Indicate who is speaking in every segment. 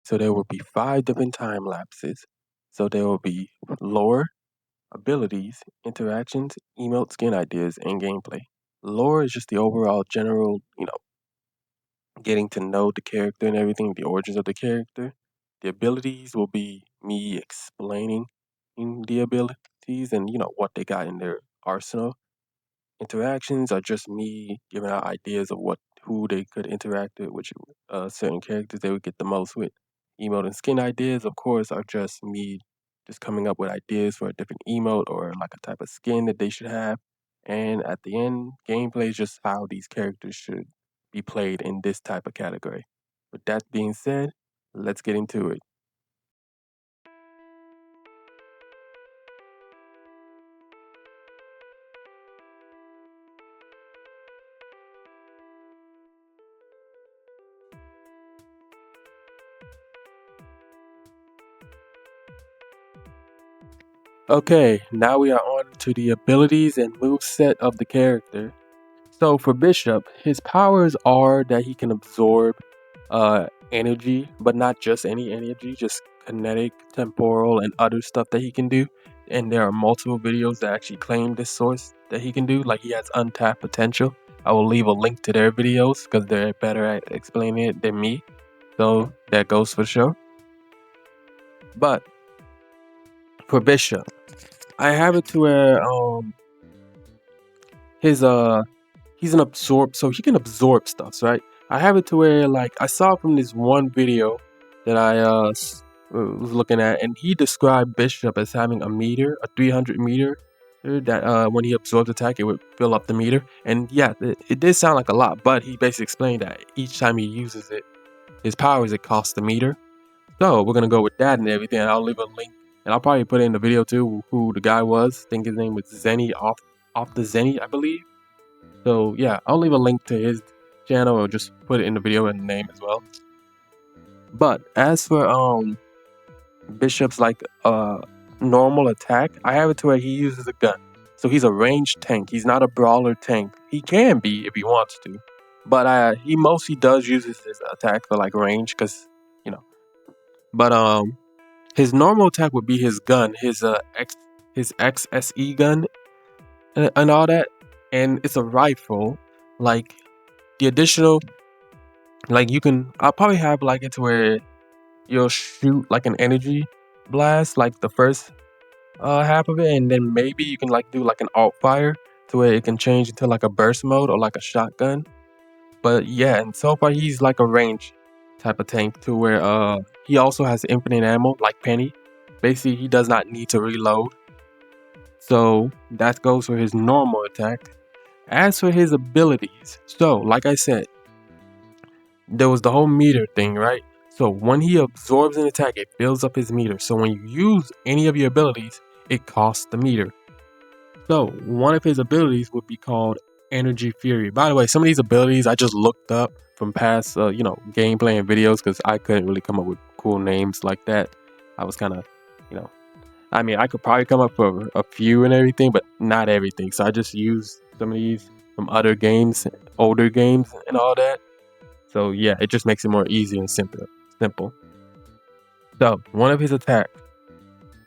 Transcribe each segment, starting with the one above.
Speaker 1: So there will be 5 different time lapses. So there will be lore, abilities, interactions, emote, skin ideas, and gameplay. Lore is just the overall general, getting to know the character and everything, the origins of the character. The abilities will be me explaining the abilities and what they got in their arsenal. Interactions are just me giving out ideas of who they could interact with, which certain characters they would get the most with. Emote and skin ideas, of course, are just me just coming up with ideas for a different emote or like a type of skin that they should have. And at the end, gameplay is just how these characters should be played in this type of category. With that being said, let's get into it. Okay, now we are on to the abilities and moveset of the character. So for Bishop, his powers are that he can absorb energy, but not just any energy, just kinetic, temporal, and other stuff that he can do. And there are multiple videos that actually claim this source that he can do, like he has untapped potential. I will leave a link to their videos because they're better at explaining it than me. So that goes for sure. But for Bishop, I have it to where his he's an absorb, so he can absorb stuff, right? I have it to where like I saw from this one video that I was looking at, and he described Bishop as having a meter, a 300 meter, that when he absorbs attack, it would fill up the meter. And yeah, it did sound like a lot, but he basically explained that each time he uses it, his powers, it costs the meter. So we're gonna go with that and everything. And I'll leave a link, and I'll probably put in the video too who the guy was. I think his name was Zenny off the Zenny, I believe. So yeah, I'll leave a link to his channel or just put it in the video and the name as well. But as for Bishop's like normal attack, I have it to where he uses a gun. So he's a ranged tank. He's not a brawler tank. He can be if he wants to. But he mostly does use his attack for like range because you know. But his normal attack would be his gun, his XSE gun and all that. And it's a rifle. Like the additional, like I'll probably have like it to where you'll shoot like an energy blast like the first half of it, and then maybe you can like do like an alt fire to where it can change into like a burst mode or like a shotgun. But yeah, and so far he's like a range type of tank to where he also has infinite ammo like Penny. Basically he does not need to reload. So that goes for his normal attack. As for his abilities, so like I said, there was the whole meter thing, right? So when he absorbs an attack, it fills up his meter. So when you use any of your abilities, it costs the meter. So one of his abilities would be called Energy Fury. By the way, some of these abilities I just looked up from past, gameplay and videos because I couldn't really come up with cool names like that. I was kind of, I mean, I could probably come up with a few and everything, but not everything. So I just used some of these from other games, older games, and all that. So yeah, it just makes it more easy and simple. So one of his attacks,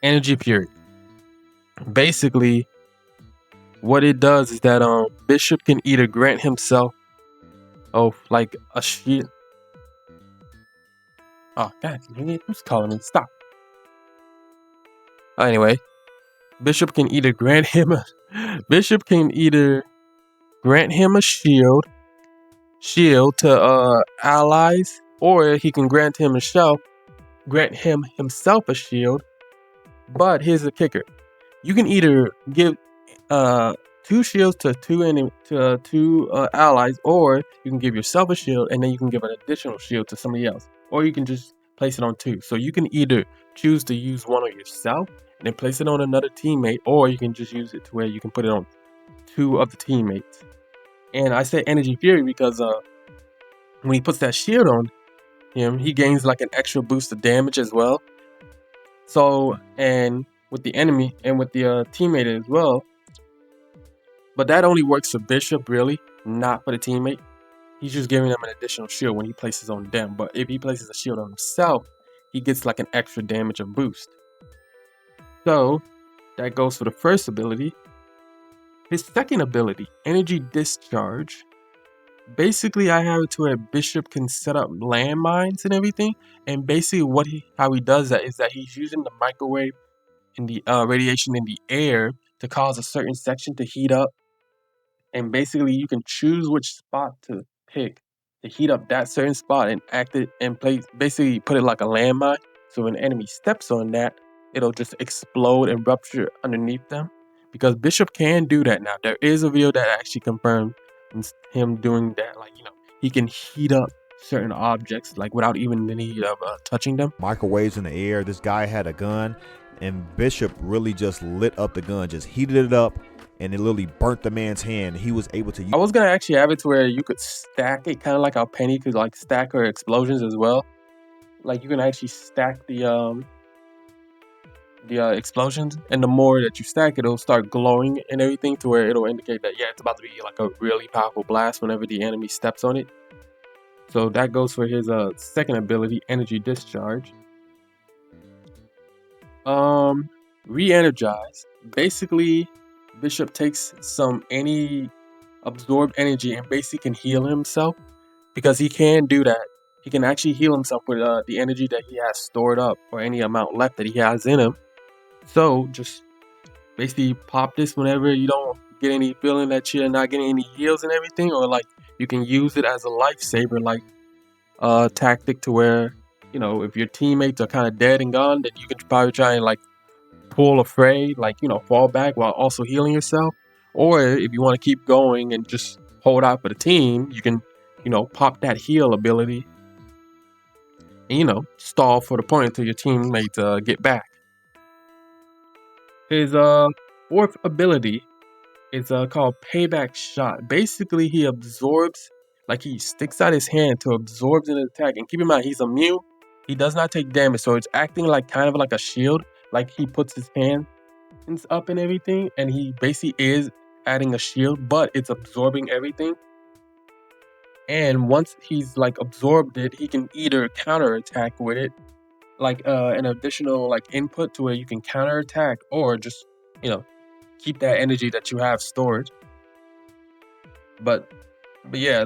Speaker 1: Energy Fury. Basically, what it does is that Bishop can either grant himself like a shield. Oh god, who's calling me? Stop. Anyway, Bishop can either grant him a Bishop can either grant him a shield to allies, or he can grant himself a shield. But here's the kicker: you can either give 2 shields to two allies, or you can give yourself a shield and then you can give an additional shield to somebody else, or you can just place it on 2. So you can either choose to use one on yourself and then place it on another teammate, or you can just use it to where you can put it on 2 of the teammates. And I say Energy Fury because when he puts that shield on him, he gains like an extra boost of damage as well. So, and with the enemy and with the teammate as well. But that only works for Bishop, really, not for the teammate. He's just giving them an additional shield when he places on them. But if he places a shield on himself, he gets like an extra damage of boost. So that goes for the first ability. His second ability, Energy Discharge. Basically, I have it to where Bishop can set up landmines and everything. And basically, how he does that is that he's using the microwave and the radiation in the air to cause a certain section to heat up. And basically, you can choose which spot to pick to heat up that certain spot and act it and basically put it like a landmine. So when an enemy steps on that, it'll just explode and rupture underneath them. Because Bishop can do that now. There is a video that actually confirmed him doing that. Like, he can heat up certain objects like without even the need of touching them.
Speaker 2: Microwaves in the air. This guy had a gun, and Bishop really just lit up the gun, just heated it up, and it literally burnt the man's hand. He was able to use.
Speaker 1: I was gonna actually have it to where you could stack it, kind of like how Penny could like stack her explosions as well. Like you can actually stack the explosions, and the more that you stack it, it'll start glowing and everything to where it'll indicate that it's about to be like a really powerful blast whenever the enemy steps on it. So that goes for his second ability, Energy Discharge. Re-energize. Basically, Bishop takes some absorbed energy and basically can heal himself, because he can do that. He can actually heal himself with the energy that he has stored up or any amount left that he has in him. So just basically pop this whenever you don't get any feeling that you're not getting any heals and everything, or like you can use it as a lifesaver like tactic to where, if your teammates are kind of dead and gone, then you can probably try and like pull a fray, like, fall back while also healing yourself. Or if you want to keep going and just hold out for the team, you can, pop that heal ability and, stall for the point until your teammates get back. His fourth ability is called Payback Shot. Basically, he absorbs, like he sticks out his hand to absorb an attack. And keep in mind, he's immune. He does not take damage, so it's acting like kind of like a shield. Like he puts his hand up and everything, and he basically is adding a shield, but it's absorbing everything. And once he's like absorbed it, he can either counterattack with it, like an additional like input to where you can counterattack, or just keep that energy that you have stored. But yeah,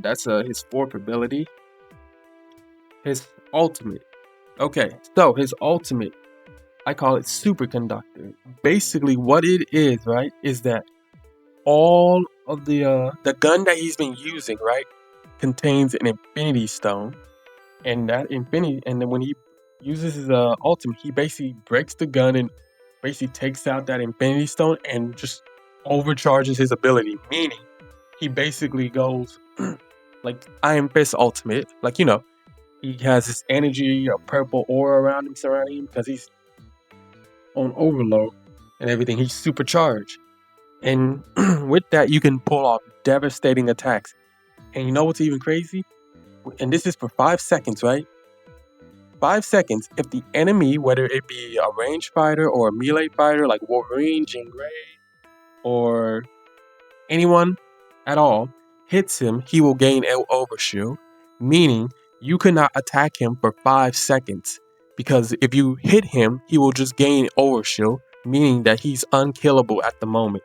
Speaker 1: that's his fourth ability. His ultimate. Okay, so his ultimate, I call it Superconductor. Basically, what it is, right, is that all of the gun that he's been using, right, contains an Infinity Stone, and then when he uses his ultimate, he basically breaks the gun and basically takes out that Infinity Stone and just overcharges his ability. Meaning, he basically goes like Iron Fist ultimate, like he has this energy, a purple aura around him, surrounding him, because he's on overload and everything. He's supercharged. And with that, you can pull off devastating attacks. And you know what's even crazy? And this is for 5 seconds, right? 5 seconds. If the enemy, whether it be a ranged fighter or a melee fighter like Wolverine, Jean Grey, or anyone at all, hits him, he will gain an overshield. Meaning, you cannot attack him for 5 seconds. Because if you hit him, he will just gain overshield, meaning that he's unkillable at the moment.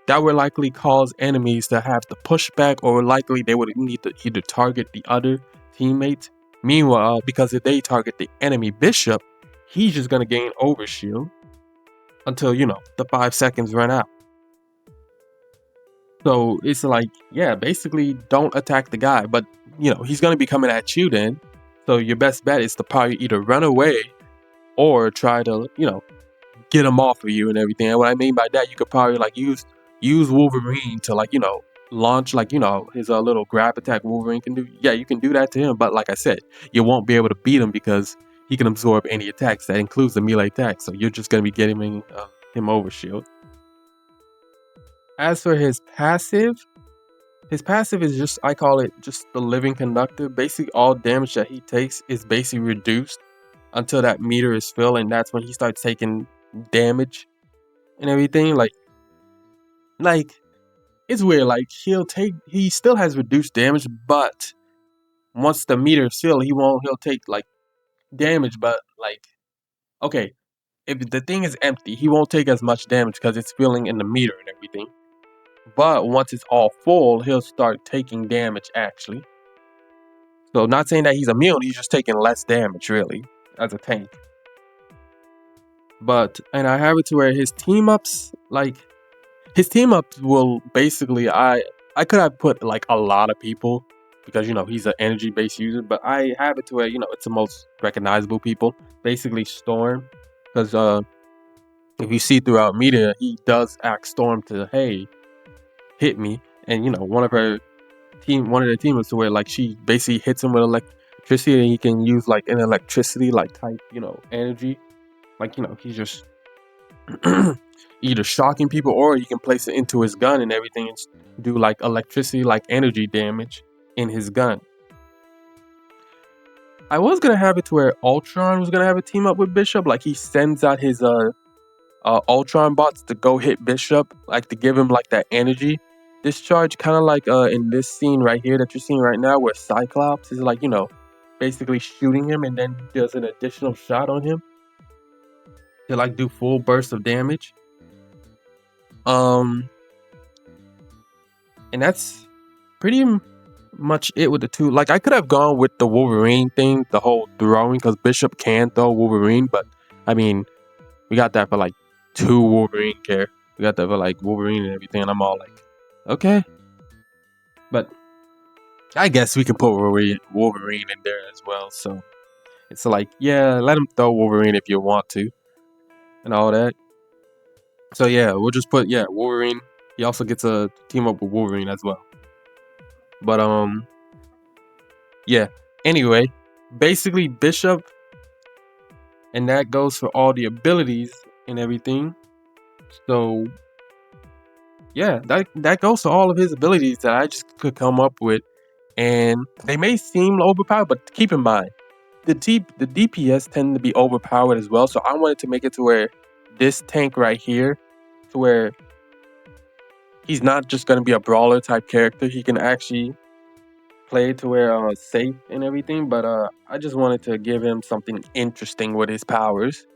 Speaker 1: That would likely cause enemies to have to push back, or likely they would need to either target the other teammates. Meanwhile, because if they target the enemy Bishop, he's just going to gain overshield until, the 5 seconds run out. So it's like, basically don't attack the guy, but, he's going to be coming at you then. So your best bet is to probably either run away or try to, get him off of you and everything. And what I mean by that, you could probably like use Wolverine to like, launch like, his little grab attack Wolverine can do. Yeah, you can do that to him. But like I said, you won't be able to beat him because he can absorb any attacks. That includes the melee attack. So you're just going to be getting him overshield. As for his passive is just, I call it just the living conductor. Basically, all damage that he takes is basically reduced until that meter is filled, and that's when he starts taking damage and everything. Like it's weird. Like he still has reduced damage, but once the meter is filled, he'll take like damage, but like okay, if the thing is empty, he won't take as much damage because it's filling in the meter and everything. But once it's all full, he'll start taking damage actually. So not saying that he's immune, he's just taking less damage really as a tank. And I have it to where his team ups will basically I could have put like a lot of people because he's an energy based user, but I have it to where it's the most recognizable people. Basically Storm, because if you see throughout media, he does ask Storm to hit me, and one of the team is to where like she basically hits him with electricity, and he can use like an electricity like type energy, like he's just either shocking people or he can place it into his gun and everything and do like electricity like energy damage in his gun. I was gonna have it to where Ultron was gonna have a team up with Bishop, like he sends out his Ultron bots to go hit Bishop, like to give him like that energy discharge, kind of like in this scene right here that you're seeing right now, where Cyclops is like basically shooting him and then does an additional shot on him to like do full burst of damage. And that's pretty much it with the two. Like I could have gone with the Wolverine thing, the whole throwing, because Bishop can throw Wolverine, but I mean we got that for like 2 Wolverine care. We got that for like Wolverine and everything, and I'm all like, okay. But I guess we can put Wolverine in there as well. So it's like, yeah, let him throw Wolverine if you want to, and all that. So yeah, we'll just put Wolverine. He also gets a team up with Wolverine as well. But yeah. Anyway, basically Bishop, and that goes for all the abilities and everything. So yeah, that goes to all of his abilities that I just could come up with, and they may seem overpowered, but keep in mind the DPS tend to be overpowered as well. So I wanted to make it to where this tank right here, to where he's not just gonna be a brawler type character. He can actually play to where safe and everything. But I just wanted to give him something interesting with his powers.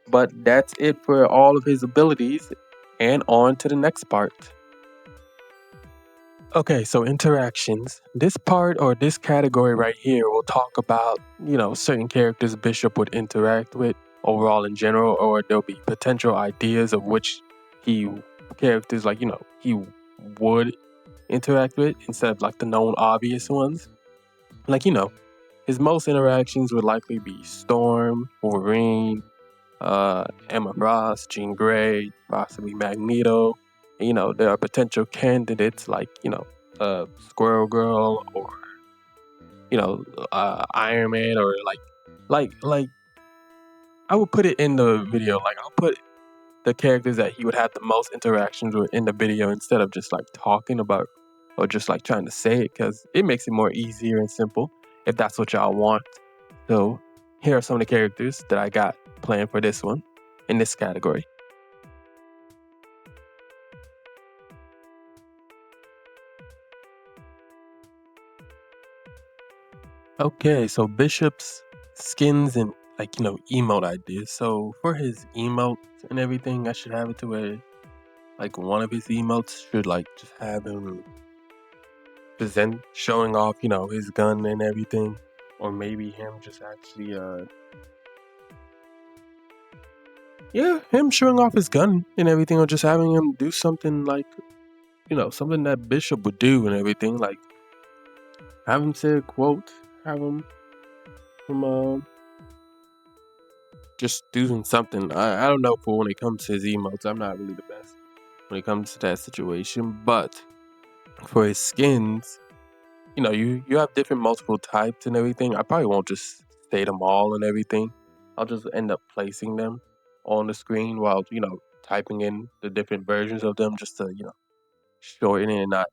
Speaker 1: But that's it for all of his abilities, and on to the next part. Okay, so interactions. This part or this category right here will talk about, certain characters Bishop would interact with overall in general, or there'll be potential ideas of which characters he would interact with instead of like the known obvious ones. Like, his most interactions would likely be Storm, Wolverine, Emma Ross, Jean Grey, possibly Magneto. There are potential candidates like, Squirrel Girl or, Iron Man, or like I would put it in the video. Like I'll put the characters that he would have the most interactions with in the video instead of just like talking about or just like trying to say it, because it makes it more easier and simple if that's what y'all want. So here are some of the characters that I got planned for this one in this category. Okay, so Bishop's skins and emote ideas. So for his emotes and everything, I should have it to where like one of his emotes should like just have him showing off, his gun and everything, or maybe him just actually him showing off his gun and everything, or just having him do something like something that Bishop would do and everything, like have him say a quote, have him from just doing something. I don't know, for when it comes to his emotes, I'm not really the best when it comes to that situation. But for his skins, you have different multiple types and everything. I probably won't just say them all and everything. I'll just end up placing them on the screen while typing in the different versions of them, just to shorten it and not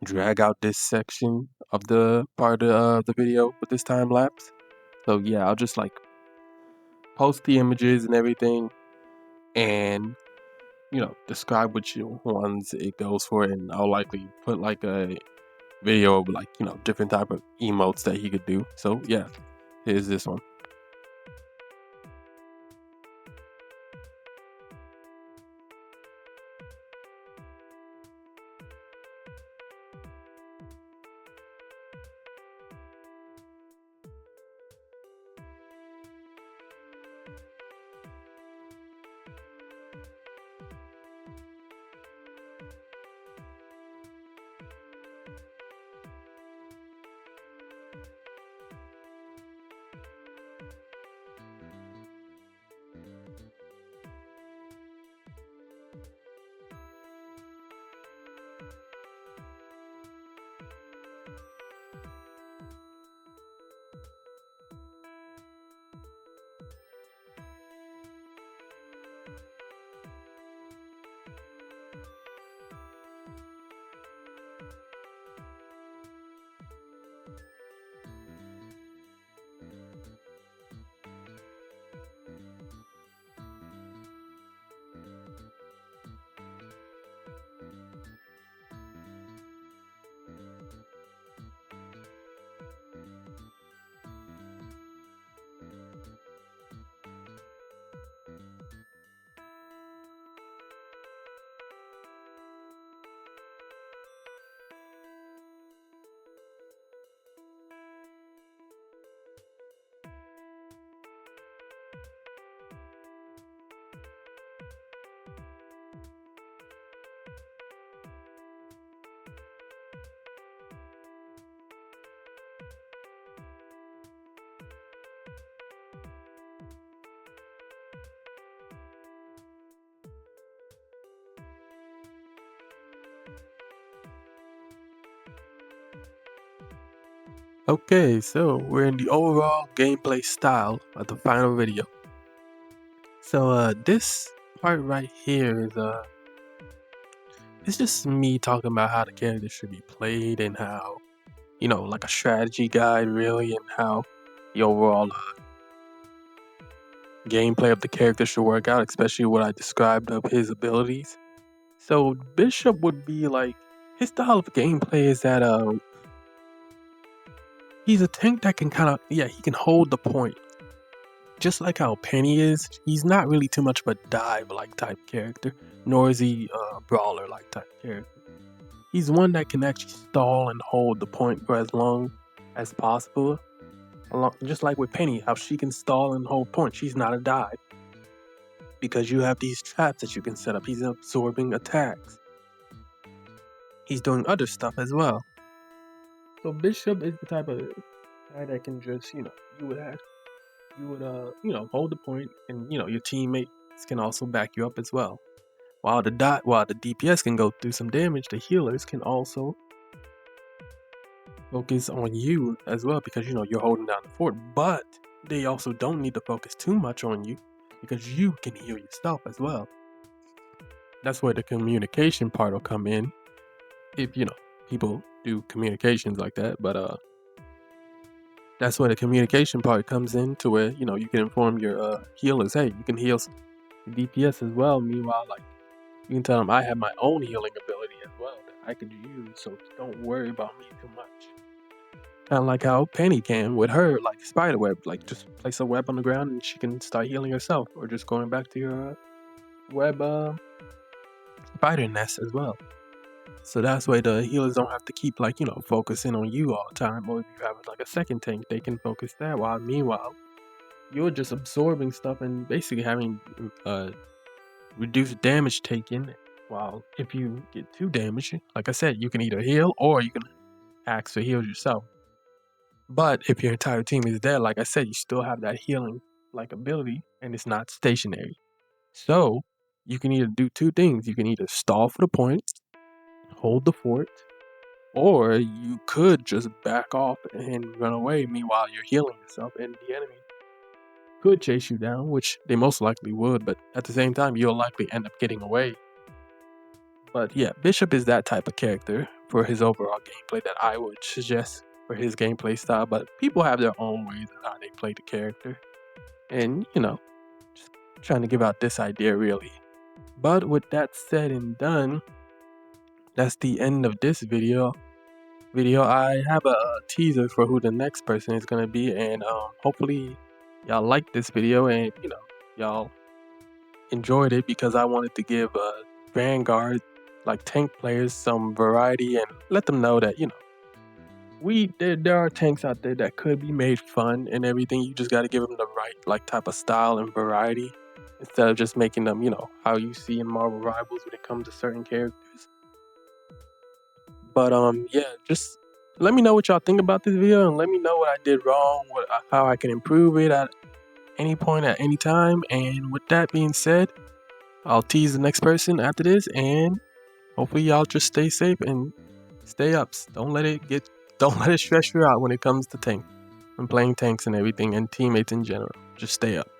Speaker 1: drag out this section of the part of the video with this time lapse. So yeah, I'll just like post the images and everything, and describe which ones it goes for, and I'll likely put like a video of like, different type of emotes that he could do. So yeah, here's this one. Okay, so we're in the overall gameplay style of the final video. So this part right here is it's just me talking about how the character should be played and how, like a strategy guide really, and how the overall gameplay of the character should work out, especially what I described of his abilities. So Bishop would be like, his style of gameplay is that he's a tank that can he can hold the point. Just like how Penny is, he's not really too much of a dive-like type character, nor is he a brawler-like type character. He's one that can actually stall and hold the point for as long as possible. Just like with Penny, how she can stall and hold point. She's not a dive. Because you have these traps that you can set up. He's absorbing attacks. He's doing other stuff as well. So Bishop is the type of guy that can just, you would hold the point, and your teammates can also back you up as well. While the DPS can go through some damage, the healers can also focus on you as well, because you're holding down the fort. But they also don't need to focus too much on you, because you can heal yourself as well. That's where the communication part will come in, if people do communications like that. But that's where the communication part comes in, to where you can inform your healers, hey, you can heal DPS as well. Meanwhile, like, you can tell them I have my own healing ability as well that I could use, so don't worry about me too much. Kind of like how Penny can with her like spider web, like just place a web on the ground and she can start healing herself, or just going back to your web spider nest as well. So that's why the healers don't have to keep focusing on you all the time. Or if you have like a second tank, they can focus that, while meanwhile you're just absorbing stuff and basically having reduced damage taken. While if you get too damaged, like I said, you can either heal or you can axe to heal yourself. But if your entire team is dead, like I said, you still have that healing ability, and it's not stationary. So you can either do two things. You can either stall for the point, hold the fort, or you could just back off and run away. Meanwhile, you're healing yourself, and the enemy could chase you down, which they most likely would, but at the same time, you'll likely end up getting away. But yeah, Bishop is that type of character for his overall gameplay that I would suggest for his gameplay style. But people have their own ways of how they play the character, and just trying to give out this idea really. But with that said and done, that's the end of this video. video, I have a teaser for who the next person is gonna be, and hopefully y'all like this video and y'all enjoyed it, because I wanted to give Vanguard, like tank players, some variety and let them know that there are tanks out there that could be made fun and everything. You just got to give them the right like type of style and variety, instead of just making them how you see in Marvel Rivals when it comes to certain characters. But yeah, just let me know what y'all think about this video, and let me know what I did wrong, how I can improve it at any point at any time. And with that being said, I'll tease the next person after this, and hopefully y'all just stay safe and stay up. Don't let it stress you out when it comes to tank and playing tanks and everything, and teammates in general. Just stay up.